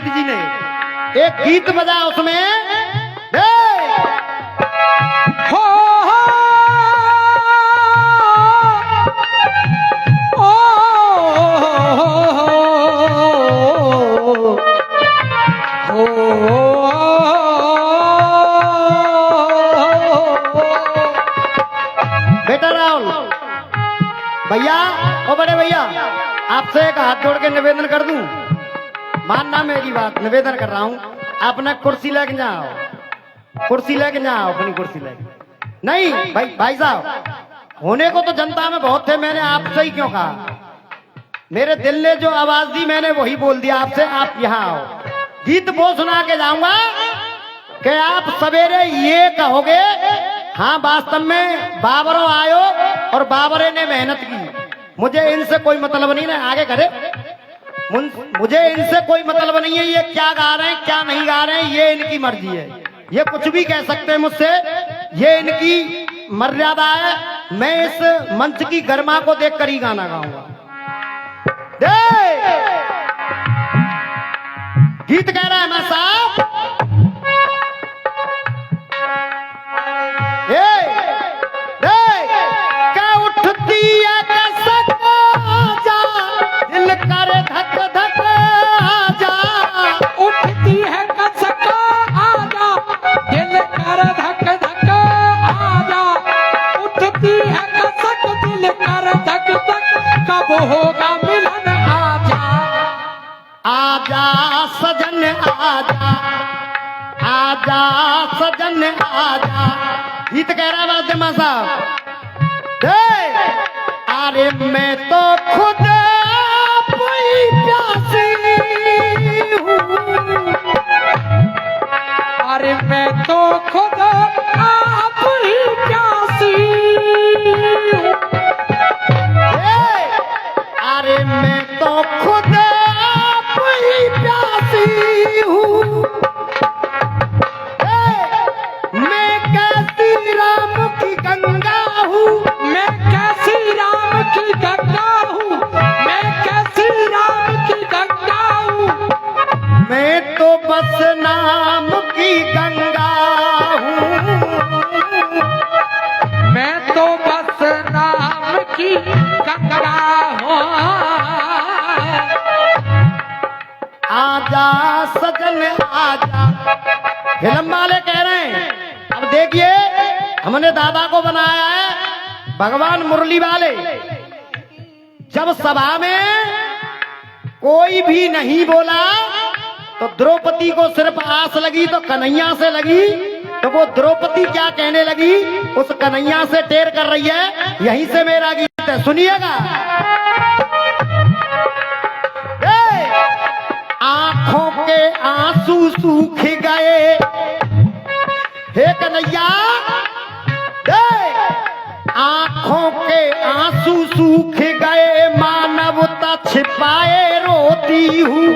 दीक्षित जी ने एक गीत बजाया उसमें हो बेटा राहुल भैया, ओ बड़े भैया, आपसे एक हाथ जोड़ के निवेदन कर दूं, मानना मेरी बात, निवेदन कर रहा हूं, अपना कुर्सी लेके जाओ, कुर्सी लेके जाओ, अपनी कुर्सी लेके। नहीं भाई साहब, होने को तो जनता में बहुत थे, मैंने आपसे ही क्यों कहा? मेरे दिल ने जो आवाज दी मैंने वही बोल दिया आपसे, आप यहाँ आओ। गीत वो सुना के जाऊंगा कि आप सवेरे ये कहोगे हाँ वास्तव में बाबरों आयो और बाबरे ने मेहनत की। मुझे इनसे कोई मतलब नहीं है, आगे करे, मुझे इनसे कोई मतलब नहीं है ये क्या गा रहे हैं क्या नहीं गा रहे हैं, ये इनकी मर्जी है, ये कुछ भी कह सकते हैं मुझसे, ये इनकी मर्यादा है। मैं इस मंच की गरिमा को देखकर ही गाना गाऊंगा। गीत कह रहा है मैं साहब, क्या उठती है कसक आजा, दिल करे धक धक आजा, उठती है कसक आजा, दिल कर धक धक आजा, उठती है कसक दिल कर धक धक, कब होगा मिलन आजा, आजा सजन आजा, आजा सजन आजा। गीत कह रहा है वाद्यमा साहब, अरे मैं तो खुद प्यासी हूँ, अरे मैं तो खुद आप ही प्यासी हूँ, अरे मैं तो खुद आप ही प्यासी हूँ, मैं कैसी राम की गंगा हूँ, मैं कैसी राम की गंगा हूँ, मैं कैसी राम की गंगा हूँ, मैं तो बस नाम की गंगा हूँ, मैं तो बस नाम की गंगा हूँ। आजा सजन आजा। फिल्म वाले कह रहे हैं, अब देखिए हमने दादा को बनाया है भगवान मुरली वाले। जब सभा में कोई भी नहीं बोला तो द्रौपदी को सिर्फ आस लगी तो कन्हैया से लगी, तो वो द्रौपदी क्या कहने लगी, उस कन्हैया से टेर कर रही है। यहीं से मेरा गीत है, सुनिएगा। आंखों के आंसू सूख गए, हे कन्हैया, आंखों के आंसू सूख गए, मानवता छिपाए रोती हूँ,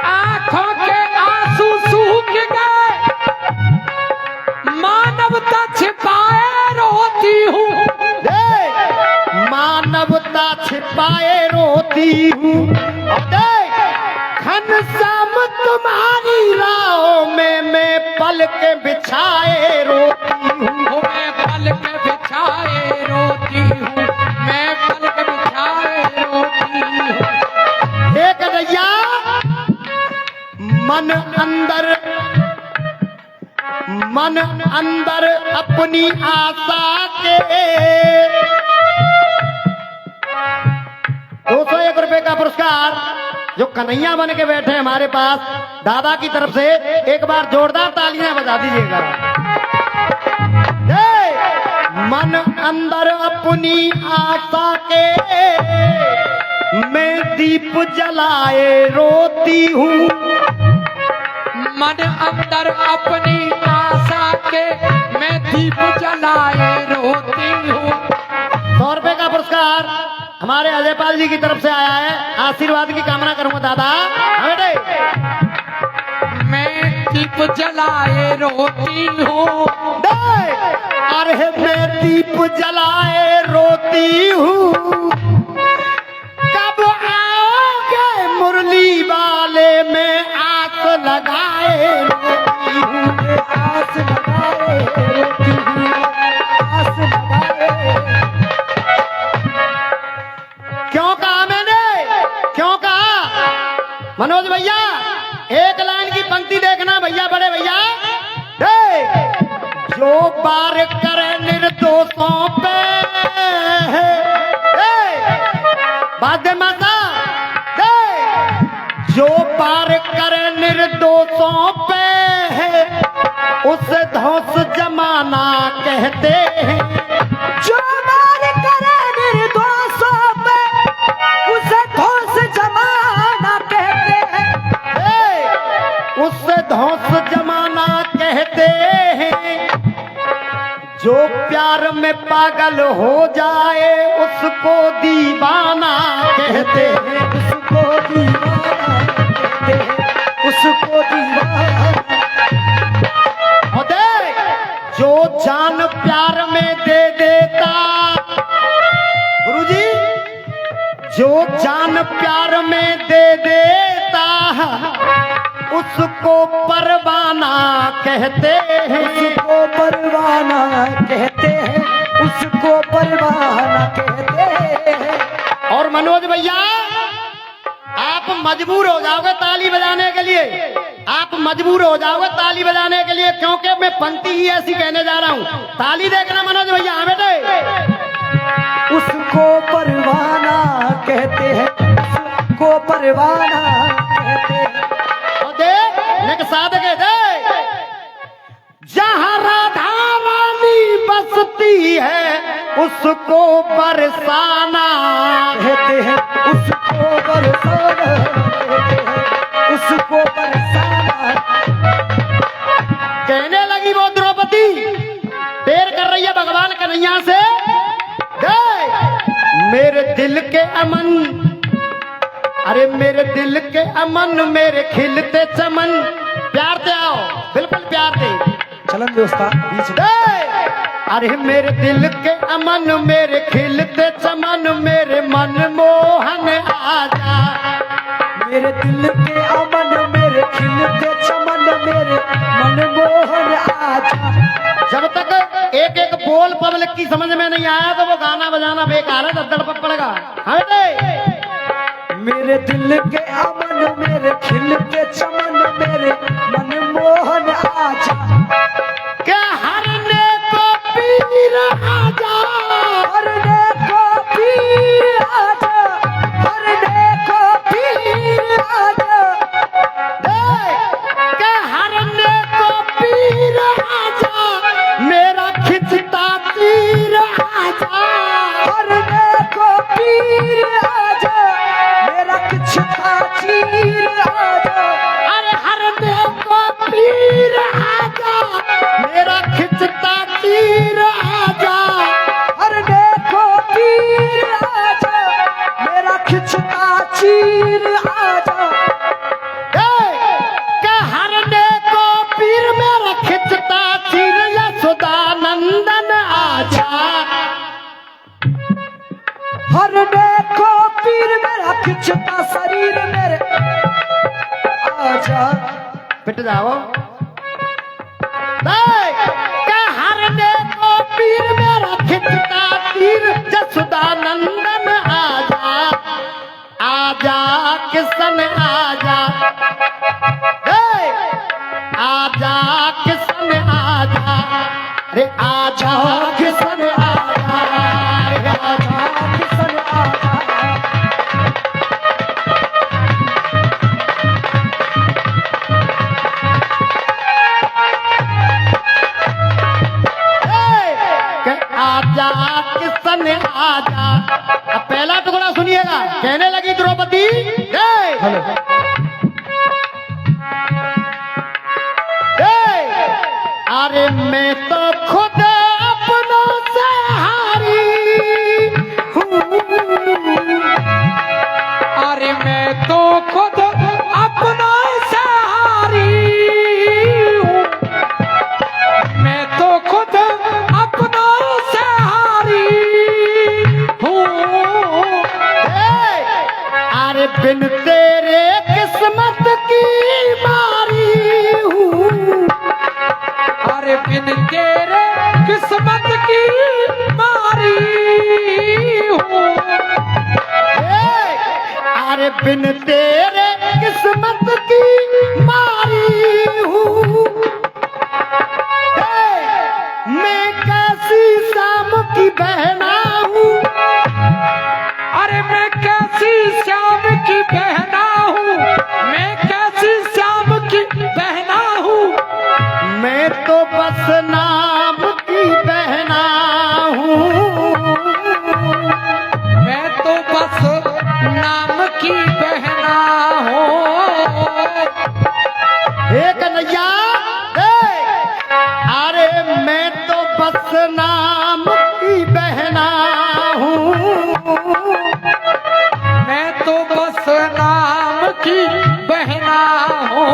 आंखों के आंसू सूख गए, मानवता छिपाए रोती हूँ, मानवता छिपाए रोती हूँ। घनश्याम तुम्हारी राहों में मैं पल के बिछाए रोती हूँ, मैं पल के बिछाए रोती हूँ, मैं पल के बिछाए रोती हूँ। हे कन्हैया, मन अंदर अपनी आशा के 201 रुपए का पुरस्कार जो कन्हैया बन के बैठे हमारे पास दादा की तरफ से, एक बार जोरदार तालियां बजा दीजिएगा। मन अंदर अपनी आशा के मैं दीप जलाए रोती हूँ, मन अंदर अपनी आशा के मैं दीप जलाए रोती हूँ। 100 रुपए का पुरस्कार हमारे अजयपाल जी की तरफ से आया है, आशीर्वाद की कामना करूंगा दादा। हाँ बेटे, मैं दीप जलाए रोती हूँ, अरे मैं दीप जलाए रोती हूँ, कब आओगे मुरली वाले लगाए रोती हूँ, आस लगाए रोती हूँ, आस लगाए। क्यों कहा मैंने, क्यों कहा मनोज भैया? एक लाइन की पंक्ति देखना भैया, बड़े भैया। जो बार करे निर्दोषों पे, बाध्य माता, जो बार करे निर्दोषों पे उसे धौंस जमाना कहते हैं। जो बार करे निर्दोषों पे उसे धौंस जमाना कहते हैं, उससे धौंस जमाना कहते हैं। जो प्यार में पागल हो जाए उसको दीवाना कहते हैं, उसको दीवाना कहते हैं, उसको दीवाना। और देख, जो जान प्यार में दे देता, गुरुजी, जो जान प्यार में दे देता उसको परवाना कहते हैं, उसको परवाना कहते हैं, उसको परवाना कहते हैं। और मनोज भैया, आप मजबूर हो जाओगे ताली बजाने के लिए, आप मजबूर हो जाओगे ताली बजाने के लिए, क्योंकि मैं पंक्ति ही ऐसी कहने जा रहा हूँ। ताली देखना मनोज भैया, हाँ बेटे। उसको परवाना कहते हैं, उसको परवाना कहते हैं। और देख साध के दे, जहाँ राधा रानी बसती है उसको बरसाना कहते हैं, उसको बरसाना कहते हैं, उसको बरसाना। कहने लगी वो द्रौपदी, देर कर रही है भगवान कन्हैया से, मेरे दिल के अमन, अरे मेरे दिल के अमन, मेरे खिलते चमन, प्यार से आओ, बिल्कुल प्यार से चलन दोस्ता बीच में। अरे मेरे दिल के अमन, मेरे खिलते चमन, मेरे मन मोहन आजा, मेरे दिल के अमन, मेरे खिलते चमन, मेरे मन मोहन आजा। जब तक एक एक बोल पब्लिक की समझ में नहीं आया तो वो गाना बजाना बेकार है, दद्दड़ पड़ेगा। हाँ बेटे, मेरे दिल के अमन, मेरे खिलते चमन, मेरे मन मोहन आजा। क्या हरने को पीर आजा, हरने को पीर आजा, हरने को पीर आजा। क्या हरने को पीर आजा, मेरा खिंचता तीर आजा, हरने को पीर आजा, मेरा खिंचता तीर आजा। अरे हरने को पीर आजा, मेरा खिंचता तीर आजा, हरने को पीर आजा, मेरा खिंचता तीर आजा। क्या हरने को पीर, मेरा खिंचता तीर, यशोदानंदन आजा, हरने को पीर, मेरा खिंचता शरीर मेरे आजा। पिट जाओ। क्या हरने को पीर, मेरा खिंचता तीर, यशोदानंदन आजा, आजा किशन आजा, आजा किशन आजा, अरे आजा किशन आजा, अरे आजा किशन आजा। आजा किशन आजा। अब पहला टुकड़ा सुनिएगा, कहने लगी द्रौपदी, अरे मैं तो खुद अपनों से हारी हूँ, अरे मैं तो खुद अपना से हारी हूँ, मैं तो खुद अपना से हारी हूँ। अरे बिन तेरे किस्मत की मार बिन तेरे किस्मत की मारी हूँ। मैं कैसी शाम की बहना हूँ। अरे मैं कैसी श्याम की बहना हूँ, मैं कैसी श्याम की बहना हूँ। मैं तो बस नाम की बहना हूँ। मैं तो बस नाम की बहना हूँ। हे कन्हैया, अरे मैं तो बस नाम की बहना हूँ। मैं तो बस नाम की बहना हूँ।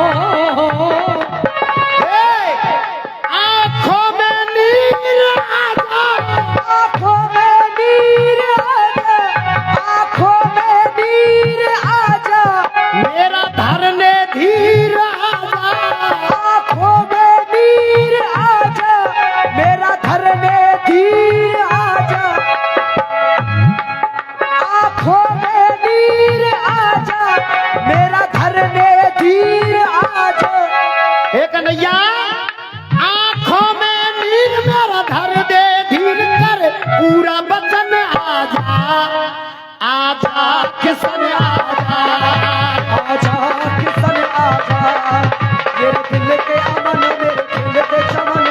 आँखों में नीर आजा, आँखों में नीर आजा, आँखों में नीर आजा। मेरा धरने धीर आजा। आँखों में नीर आजा, मेरा धरने धीर आजा। आँखों में नीर आजा, मेरा धरने धीर आजा। हे कन्हैया, आँखों में नीर मेरा धर दे धीर कर, पूरा बचन आजा। आजा किसन आजा, आजा किसन आजा, मेरे दिल के अमन, मेरे दिल के चमन,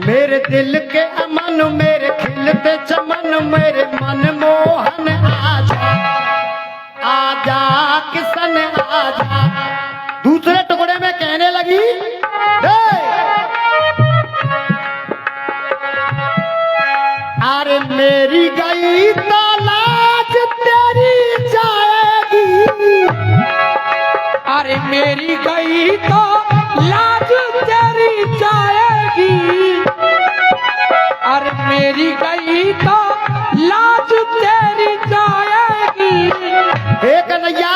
मेरे दिल के अमन, मेरे खिलते चमन, मेरे मन मोहन आजा। आजा किसन आजा। दूसरे टुकड़े में कहने लगी, अरे मेरी गई तो लाज तेरी जाएगी। अरे मेरी गई तो लाज तेरी जाएगी। अरे मेरी गई तो लाज तेरी जाएगी। हे कन्हैया,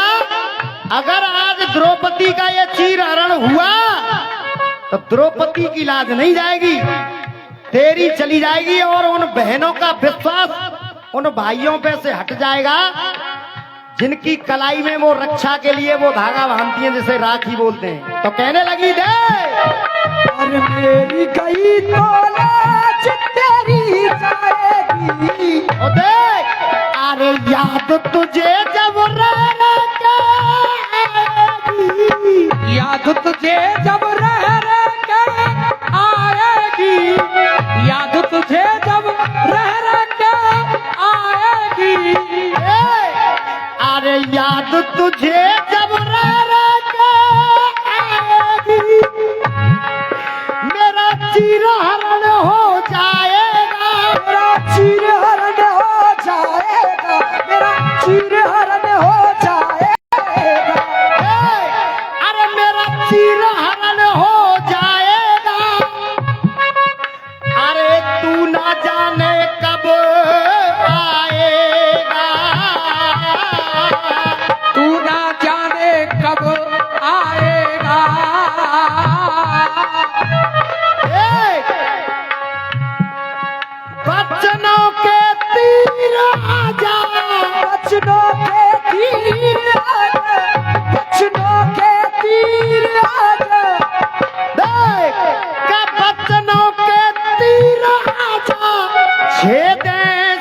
अगर आज द्रौपदी का ये चीर हरण हुआ तो द्रौपदी की लाज नहीं जाएगी, तेरी चली जाएगी। और उन बहनों का विश्वास उन भाइयों पे से हट जाएगा जिनकी कलाई में वो रक्षा के लिए वो धागा बांधती हैं, जिसे राखी बोलते हैं। तो कहने लगी, दे अरे मेरी गई तो लाज तेरी जाएगी। ओ देख, अरे याद तुझे जब रहने आएगी। याद तुझे जब रह के आएगी। याद तुझे जब रह के आएगी। अरे याद तुझे जब रह के आएगी, मेरा चिरहरण हो जाएगा। मेरा चिरहरण हो जाएगा। मेरा चिरहरण हो जाएगा। अरे मेरा चिरहरण हो जाएगा। अरे तू ना जाने कब आएगा। तू ना जाने कब आएगा। बचनों के तीर आजा। बचनों के तीर आजा। बचनों के तीर आजा। देख के बचनों के तीर आजा, छेदे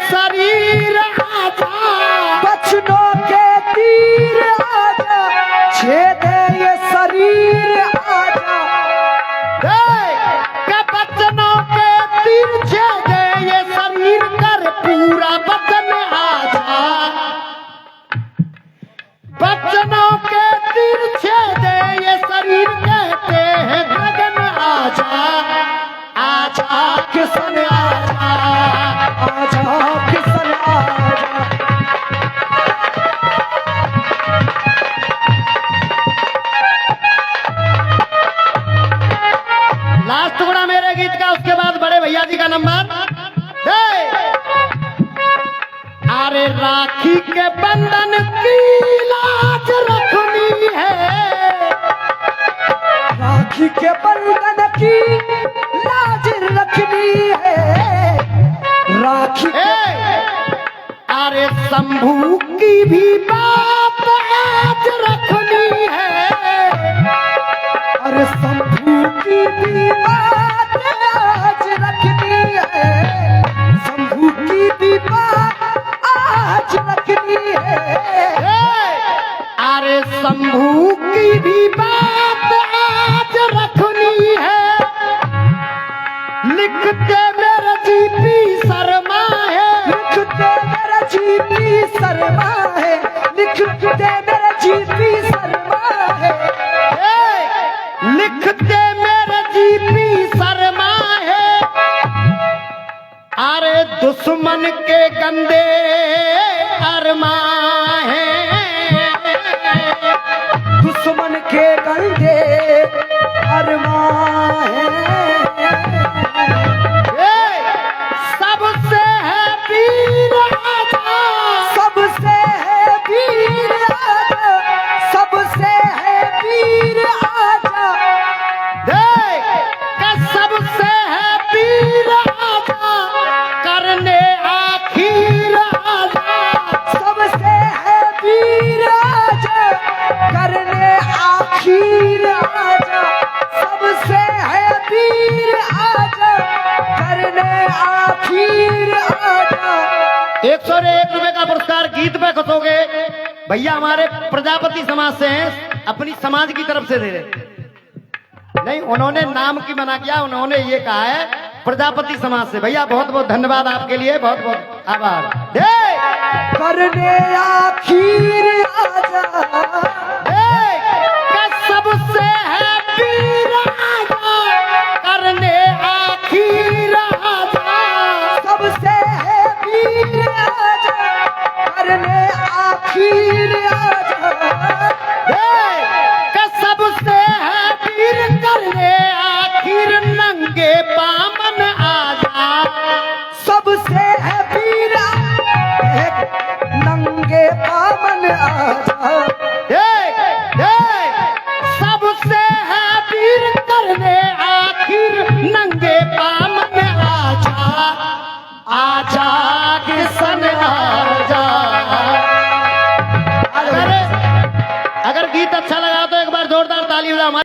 शरीर आजा। बचनों के तीर आजा, छेदे ये शरीर आजा। देख के बचनों के तीर छेदे ये शरीर कर, पूरा बचन आजा। बचनों के तीर छेदे ये शरीर कहते हैं गगन आजा। आजा किसन आजा। आजा किसन आजा। लास्ट टुकड़ा मेरे गीत का, उसके बाद बड़े भैया जी का नंबर। अरे राखी के बंधन की लाज रखनी है। राखी के बंधन की लाज रखनी है। राखी के अरे शंभू की भी बात आज रखनी है। अरे शंभू की भी बात आज रखनी है, शंभू की भी बात आज रखनी है। अरे शंभू की भी बात आज रखनी है। लिखते मेरे जीपी शर्मा है, लिखते मेरा जीपी शर्मा है, लिखते मेरा जीपी शर्मा है। लिखते मेरे जीपी शर्मा है। अरे दुश्मन के गंदे अरमा है, दुश्मन के गंदे अरमा है। सबसे है वीर आजा, सबसे है वीर आजा, सबसे है वीर आजा। देख के सबसे है वीर आजा, करने आखिर आजा। सबसे है वीर आजा, करने आखिर आजा। सबसे है वीर आजा, करने आखिर आजा। 101 रुपए का पुरस्कार गीत पे खसोगे भैया, हमारे प्रजापति समाज से हैं, अपनी समाज की तरफ से दे रहे नहीं, उन्होंने नाम की मना किया, उन्होंने ये कहा है प्रजापति समाज से। भैया बहुत बहुत धन्यवाद आपके लिए, बहुत बहुत आभार। करने आखिर आजा।